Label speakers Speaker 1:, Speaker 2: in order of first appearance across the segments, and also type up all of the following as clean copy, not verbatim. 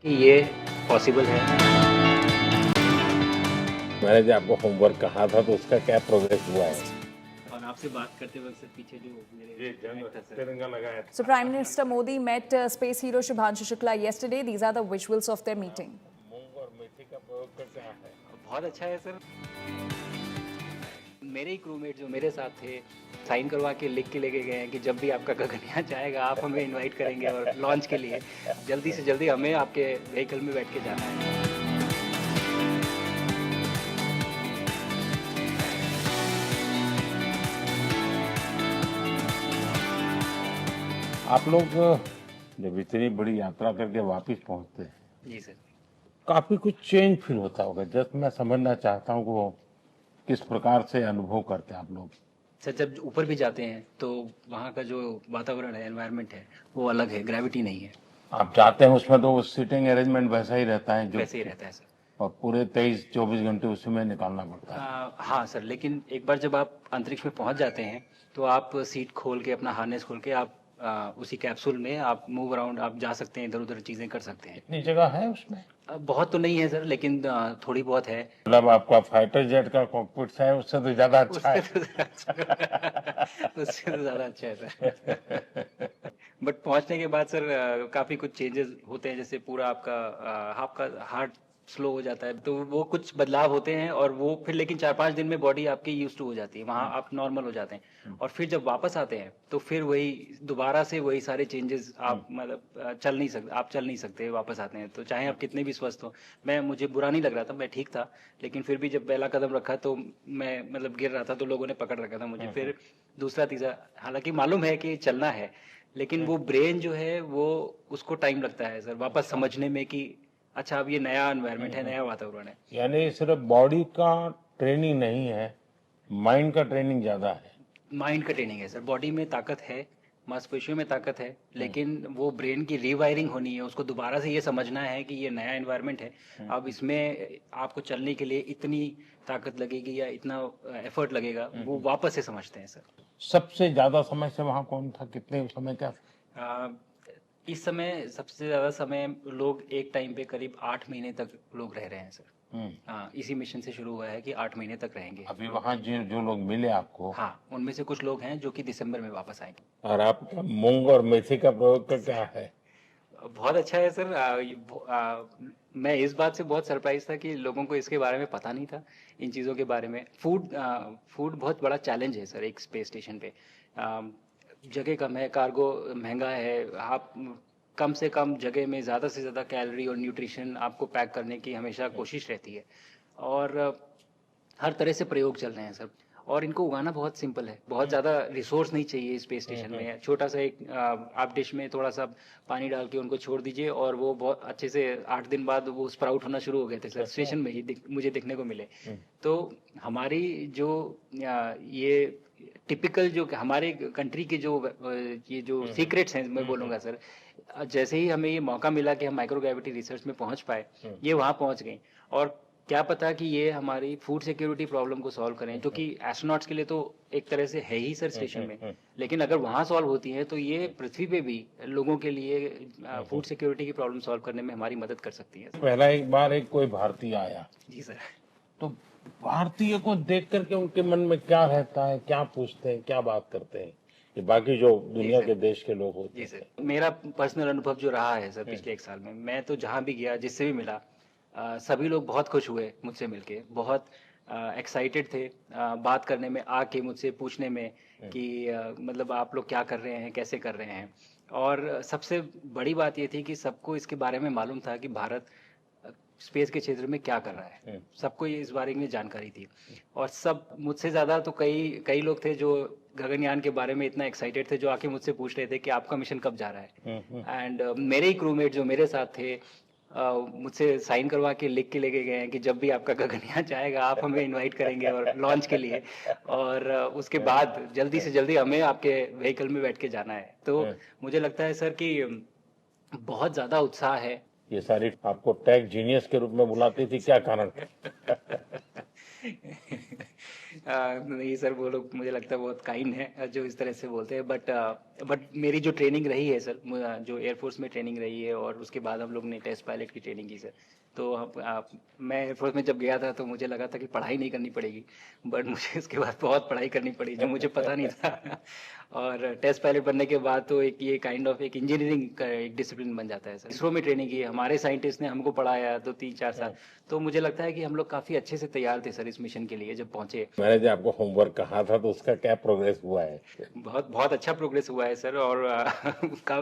Speaker 1: कि ये पॉसिबल है।
Speaker 2: मैंने जो आपको होमवर्क कहा था तो उसका क्या प्रोग्रेस हुआ है?
Speaker 1: और आपसे बात करते वक्त सर पीछे जो मेरे था सर।
Speaker 2: तिरंगा लगाया
Speaker 3: So Prime Minister Modi met space hero Shubhanshu Shukla yesterday. These are the visuals of their meeting.
Speaker 2: मूंग और मेथी का प्रयोग का क्या है?
Speaker 1: बहुत अच्छा है सर। मेरे ही क्रूमेट जो मेरे साथ थे साइन करवा के लिख के लेके गए हैं कि जब भी आपका गगनयान जाएगा आप हमें इनवाइट करेंगे और लॉन्च के लिए जल्दी से जल्दी हमें आपके व्हीकल में बैठ के जाना है।
Speaker 2: आप लोग जब इतनी बड़ी यात्रा करके वापस पहुंचते हैं
Speaker 1: जी सर।
Speaker 2: काफी कुछ चेंज फील होता होगा। जस्ट मैं समझना चाहता हूँ वो किस प्रकार से अनुभव करते हैं आप लोग।
Speaker 1: सर जब ऊपर भी जाते हैं तो वहाँ का जो वातावरण है, एनवायरनमेंट है, वो अलग है, ग्रेविटी नहीं है।
Speaker 2: आप जाते हैं उसमें तो सीटिंग अरेंजमेंट वैसा ही रहता है जो
Speaker 1: वैसे ही रहता है सर।
Speaker 2: और पूरे 23-24 घंटे उसमें निकालना पड़ता है।
Speaker 1: हाँ सर, लेकिन एक बार जब आप अंतरिक्ष में पहुंच जाते हैं तो आप सीट खोल के अपना हार्नेस खोल के आप उसी कैप्सूल में आप मूव अराउंड आप जा सकते हैं, इधर उधर चीज़ें कर सकते हैं।
Speaker 2: इतनी जगह है उसमें?
Speaker 1: बहुत तो नहीं है सर, लेकिन थोड़ी बहुत है।
Speaker 2: मतलब आपका फाइटर जेट का कॉकपिट है उससे तो ज्यादा अच्छा है।
Speaker 1: उससे तो ज़्यादा अच्छा है सर। बट पहुंचने के बाद सर काफ़ी कुछ चेंजेस होते हैं, जैसे पूरा आपका हार्ट स्लो हो जाता है, तो वो कुछ बदलाव होते हैं और वो फिर लेकिन 4-5 दिन में बॉडी आपकी यूज टू हो जाती है, वहाँ आप नॉर्मल हो जाते हैं। और फिर जब वापस आते हैं तो फिर वही दोबारा से वही सारे चेंजेस आप मतलब चल नहीं सकते वापस आते हैं तो चाहे आप कितने भी स्वस्थ हो। मुझे बुरा नहीं लग रहा था, मैं ठीक था, लेकिन फिर भी जब पहला कदम रखा तो मैं मतलब गिर रहा था तो लोगों ने पकड़ रखा था मुझे। फिर दूसरा तीसरा, हालांकि मालूम है कि चलना है, लेकिन वो ब्रेन जो है वो उसको टाइम लगता है सर वापस समझने में कि अच्छा अब ये नया एनवायरनमेंट है, नया वातावरण है।
Speaker 2: यानी सिर्फ बॉडी का ट्रेनिंग नहीं है, माइंड का ट्रेनिंग ज्यादा है।
Speaker 1: माइंड का ट्रेनिंग है सर। बॉडी में ताकत है, मांसपेशियों में ताकत है, लेकिन वो ब्रेन की रीवायरिंग होनी है, उसको दोबारा से ये समझना है कि ये नया एनवायरनमेंट है। अब इसमें आपको चलने के लिए इतनी ताकत लगेगी या इतना एफर्ट लगेगा, वो वापस से समझते हैं सर।
Speaker 2: सबसे ज्यादा समय से वहां कौन था, कितने समय का?
Speaker 1: आ, इस समय सबसे ज़्यादा समय लोग एक टाइम पे करीब 8 महीने तक लोग रह रहे हैं सर। हाँ, इसी मिशन से शुरू हुआ है कि 8 महीने तक रहेंगे।
Speaker 2: अभी वहां जो लोग मिले आपको,
Speaker 1: हाँ, उनमें से कुछ लोग हैं जो कि दिसंबर में वापस आएंगे।
Speaker 2: और आपका मूंग और मेथी का प्रयोग का क्या है?
Speaker 1: बहुत अच्छा है सर। मैं इस बात से बहुत सरप्राइज था कि लोगों को इसके बारे में पता नहीं था, इन चीज़ों के बारे में। फूड बहुत बड़ा चैलेंज है सर एक स्पेस स्टेशन पे। जगह कम है, कार्गो महंगा है, आप कम से कम जगह में ज़्यादा से ज़्यादा कैलोरी और न्यूट्रिशन आपको पैक करने की हमेशा कोशिश रहती है। और हर तरह से प्रयोग चल रहे हैं सर। और इनको उगाना बहुत सिंपल है, बहुत ज़्यादा रिसोर्स नहीं चाहिए स्पेस स्टेशन में। छोटा सा एक आप डिश में थोड़ा सा पानी डाल के उनको छोड़ दीजिए और वो बहुत अच्छे से 8 दिन बाद वो स्प्राउट होना शुरू हो गए थे सर, स्टेशन में ही मुझे देखने को मिले। तो हमारी जो ये टिपिकल जो हमारे कंट्री के जो ये जो सीक्रेट्स हैं मैं बोलूँगा सर, जैसे ही हमें ये मौका मिला कि हम माइक्रोग्रेविटी रिसर्च में पहुंच पाए, ये वहाँ पहुंच गई। और क्या पता कि ये हमारी फूड सिक्योरिटी प्रॉब्लम को सॉल्व करें, जो कि एस्ट्रोनॉट्स के लिए तो एक तरह से है ही सर स्टेशन में, लेकिन अगर वहाँ सॉल्व होती है तो ये पृथ्वी पे भी लोगों के लिए फूड सिक्योरिटी की प्रॉब्लम सॉल्व करने में हमारी मदद कर सकती है।
Speaker 2: पहला एक बार एक कोई भारतीय आया
Speaker 1: जी सर।
Speaker 2: तो भारतीय को देख करके उनके मन में क्या रहता है, क्या पूछते हैं, क्या बात करते हैं, ये बाकी जो दुनिया के देश के लोग होते
Speaker 1: जी
Speaker 2: हैं?
Speaker 1: सर, मेरा पर्सनल अनुभव जो रहा है सर पिछले 1 साल में, मैं तो जहाँ भी गया जिससे भी मिला, सभी लोग बहुत खुश हुए मुझसे मिलके, बहुत एक्साइटेड थे बात करने में, आके मुझसे पूछने में कि मतलब आप लोग क्या कर रहे हैं, कैसे कर रहे हैं। और सबसे बड़ी बात ये थी कि सबको इसके बारे में मालूम था कि भारत स्पेस के क्षेत्र में क्या कर रहा है, सबको ये इस बारे में जानकारी थी। और सब मुझसे ज़्यादा तो कई कई लोग थे जो गगनयान के बारे में इतना एक्साइटेड थे, जो आके मुझसे पूछ रहे थे कि आपका मिशन कब जा रहा है। एंड मेरे ही क्रूमेट जो मेरे साथ थे मुझसे साइन करवा के लिख के लेके गए हैं कि जब भी आपका गगनयान जाएगा आप हमें इनवाइट करेंगे और लॉन्च के लिए, और उसके बाद जल्दी से जल्दी हमें आपके व्हीकल में बैठ के जाना है। तो मुझे लगता है सर कि बहुत ज़्यादा उत्साह है।
Speaker 2: ये सारी आपको टेक जीनियस के रूप में बुलाती थी, क्या कारण?
Speaker 1: नहीं सर, वो लोग मुझे लगता है बहुत काइंड है जो इस तरह से बोलते हैं, बट बट मेरी जो ट्रेनिंग रही है सर, जो एयरफोर्स में ट्रेनिंग रही है और उसके बाद हम लोग ने टेस्ट पायलट की ट्रेनिंग की सर। तो मैं एयरफोर्स में जब गया था तो मुझे लगा था कि पढ़ाई नहीं करनी पड़ेगी, बट मुझे उसके बाद बहुत पढ़ाई करनी पड़ी जो मुझे पता नहीं था। और टेस्ट पायलट बनने के बाद तो एक ये काइंड ऑफ एक इंजीनियरिंग का एक डिसिप्लिन बन जाता है सर। इसरो में ट्रेनिंग की, हमारे साइंटिस्ट ने हमको पढ़ाया 2-3-4 साल। तो मुझे लगता है कि हम लोग काफ़ी अच्छे से तैयार थे सर इस मिशन के लिए जब पहुँचे।
Speaker 2: मैंने जो आपको होमवर्क कहा था तो उसका क्या प्रोग्रेस हुआ है?
Speaker 1: बहुत बहुत अच्छा प्रोग्रेस हुआ है सर। और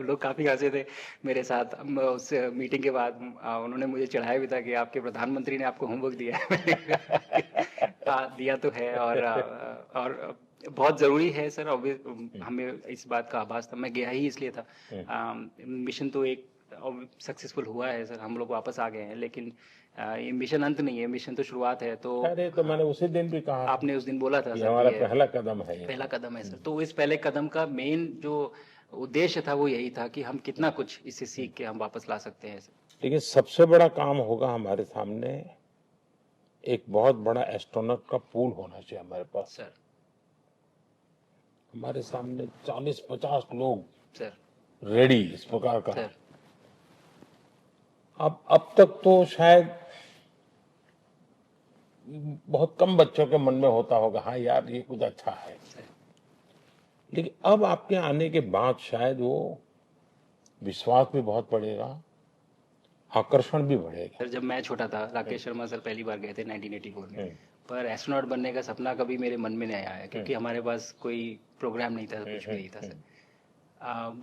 Speaker 1: लोग काफ़ी हंसे थे मेरे साथ। उस मीटिंग के बाद उन्होंने मुझे चिढ़ाया भी था कि आपके प्रधानमंत्री ने आपको होमवर्क दिया है। मैंने कहा, हाँ, दिया तो है। और बहुत ज़रूरी है सर। हमें इस बात का आभास था, मैं गया ही इसलिए था। मिशन तो एक सक्सेसफुल हुआ है सर, हम लोग वापस आ गए हैं, लेकिन ये मिशन अंत नहीं है, मिशन तो शुरुआत है। तो
Speaker 2: अरे तो मैंने उसी दिन भी कहा था
Speaker 1: आपने उस दिन बोला था
Speaker 2: कि
Speaker 1: सर
Speaker 2: हमारा
Speaker 1: कि ये
Speaker 2: पहला कदम है ये।
Speaker 1: पहला कदम है सर। तो इस पहले कदम का मेन जो उद्देश्य था वो यही था कि हम कितना कुछ इससे सीख के हम वापस ला सकते हैं सर।
Speaker 2: लेकिन सबसे बड़ा काम होगा हमारे सामने, एक बहुत बड़ा एस्ट्रोनॉट का पूल होना चाहिए हमारे पास।
Speaker 1: सर
Speaker 2: हमारे सामने 40-50 लोग
Speaker 1: सर
Speaker 2: रेडी इस प्रकार का।
Speaker 1: सर
Speaker 2: अब तक तो शायद बहुत कम बच्चों के मन में होता होगा, हाँ यार ये कुछ अच्छा है।
Speaker 1: सर
Speaker 2: लेकिन अब आपके आने के बाद शायद वो विश्वास भी बहुत बढ़ेगा, आकर्षण भी बढ़ेगा।
Speaker 1: सर, जब मैं छोटा था, राकेश शर्मा सर पहली बार गए थे 1984 में।
Speaker 2: हम्म,
Speaker 1: पर एस्ट्रोनॉट बनने का सपना कभी मेरे मन में नहीं आया, क्योंकि हमारे पास कोई प्रोग्राम नहीं था, कुछ भी नहीं था सर।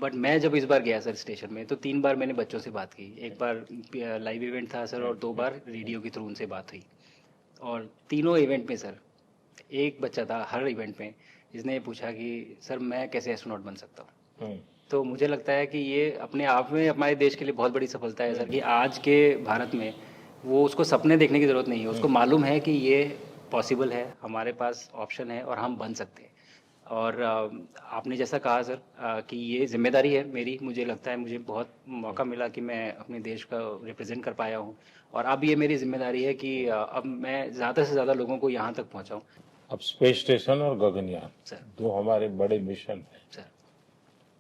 Speaker 1: बट मैं जब इस बार गया सर स्टेशन में, तो 3 बार मैंने बच्चों से बात की। एक बार लाइव इवेंट था सर, और 2 बार रेडियो के थ्रू उनसे बात हुई। और तीनों इवेंट में सर एक बच्चा था हर इवेंट में जिसने ये पूछा कि सर मैं कैसे एस्ट्रोनॉट बन सकता हूँ।
Speaker 2: हम्म,
Speaker 1: तो मुझे लगता है कि ये अपने आप में हमारे देश के लिए बहुत बड़ी सफलता है सर, कि आज के भारत में वो उसको सपने देखने की ज़रूरत नहीं है, उसको मालूम है कि ये पॉसिबल है, हमारे पास ऑप्शन है और हम बन सकते हैं। और आपने जैसा कहा सर कि ये जिम्मेदारी है मेरी, मुझे लगता है मुझे बहुत मौका मिला कि मैं अपने देश का रिप्रेजेंट कर पाया हूँ। और अब ये मेरी जिम्मेदारी है कि अब मैं ज़्यादा से ज़्यादा लोगों को यहाँ तक पहुँचाऊँ।
Speaker 2: अब स्पेस स्टेशन और गगनयान
Speaker 1: सर
Speaker 2: दो हमारे बड़े मिशन हैं,
Speaker 1: सर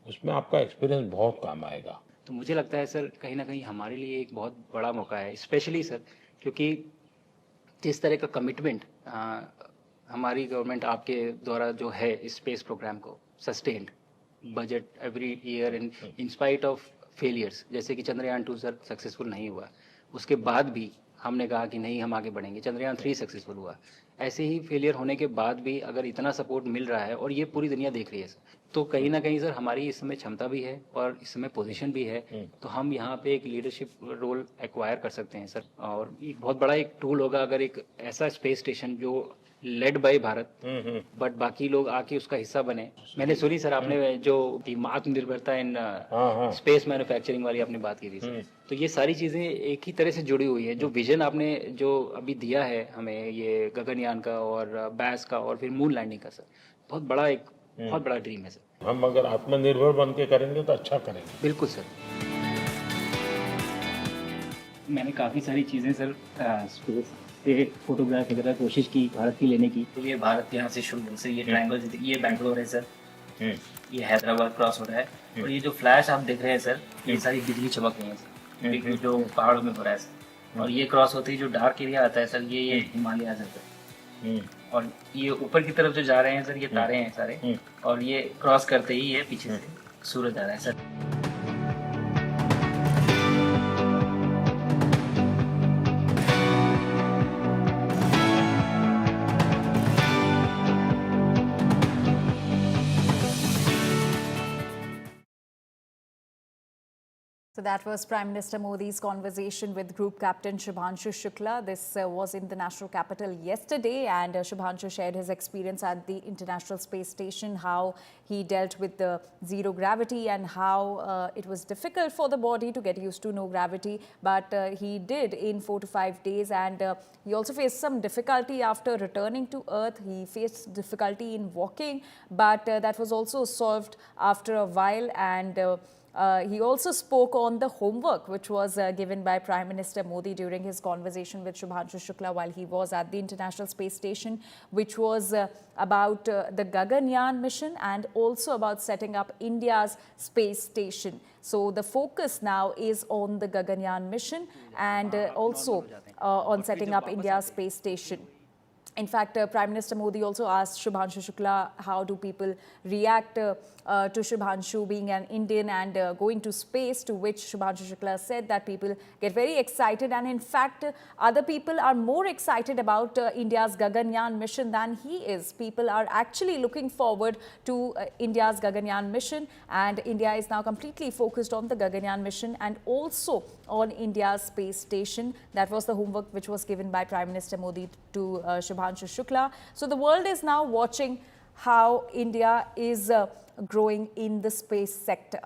Speaker 2: उसमें आपका एक्सपीरियंस बहुत काम आएगा।
Speaker 1: तो मुझे लगता है सर कहीं ना कहीं हमारे लिए एक बहुत बड़ा मौका है, स्पेशली सर, क्योंकि जिस तरह का कमिटमेंट हमारी गवर्नमेंट आपके द्वारा जो है इस स्पेस प्रोग्राम को sustained budget every year in spite of failures, जैसे कि चंद्रयान 2 सर सक्सेसफुल नहीं हुआ, उसके बाद भी हमने कहा कि नहीं हम आगे बढ़ेंगे, चंद्रयान 3 सक्सेसफुल हुआ। ऐसे ही फेलियर होने के बाद भी अगर इतना सपोर्ट मिल रहा है और ये पूरी दुनिया देख रही है सर, तो कहीं ना कहीं सर हमारी इस समय क्षमता भी है और इस समय पोजीशन भी है, तो हम यहाँ पे एक लीडरशिप रोल एक्वायर कर सकते हैं सर। और एक बहुत बड़ा एक टूल होगा अगर एक ऐसा स्पेस स्टेशन जो लेड बाय भारत, बट बाकी लोग आके उसका हिस्सा बने। मैंने सुनी सर आपने जो आत्मनिर्भरता इन
Speaker 2: हाँ।
Speaker 1: स्पेस मैन्युफैक्चरिंग वाली आपने बात की थी सर, तो ये सारी चीज़ें एक ही तरह से जुड़ी हुई है। जो विजन आपने जो अभी दिया है हमें, ये गगनयान का और बैस का और फिर मून लैंडिंग का सर, बहुत बड़ा ड्रीम है सर।
Speaker 2: हम अगर आत्मनिर्भर बन के करेंगे तो अच्छा करेंगे।
Speaker 1: बिल्कुल सर। मैंने काफ़ी सारी चीज़ें सर स्पेस से फोटोग्राफ वगैरह कोशिश की भारत की लेने की। तो ये भारत यहाँ से शुरू से ये ट्रायंगल, ये बैंगलोर है सर, ये हैदराबाद क्रॉस हो रहा है, और ये जो फ्लैश आप देख रहे हैं सर, ये सारी बिजली चमक रही है सर, बिजली जो पहाड़ों में हो रहा है सर। और ये क्रॉस होते ही जो डार्क एरिया आता है सर, ये हिमालय आ जाता है। और ये ऊपर की तरफ जो जा रहे हैं सर, ये तारे हैं सारे, और ये क्रॉस करते ही ये पीछे से सूरज आ रहा है sir.
Speaker 3: So that was Prime Minister Modi's conversation with Group Captain Shubhanshu Shukla. This was in the national capital yesterday, and Shubhanshu shared his experience at the International Space Station, how he dealt with the zero gravity and how it was difficult for the body to get used to no gravity, but he did in 4 to 5 days. And he also faced some difficulty after returning to Earth. He faced difficulty in walking, but that was also solved after a while. And he also spoke on the homework which was given by Prime Minister Modi during his conversation with Shubhanshu Shukla while he was at the International Space Station, which was about the Gaganyaan mission and also about setting up India's space station. So the focus now is on the Gaganyaan mission and also on setting up India's space station. In fact, Prime Minister Modi also asked Shubhanshu Shukla how do people react to Shubhanshu being an Indian and going to space, to which Shubhanshu Shukla said that people get very excited, and in fact other people are more excited about India's Gaganyaan mission than he is. People are actually looking forward to India's Gaganyaan mission, and India is now completely focused on the Gaganyaan mission and also on India's space station. That was the homework which was given by Prime Minister Modi to Shubhanshu Shukla. So the world is now watching how India is growing in the space sector.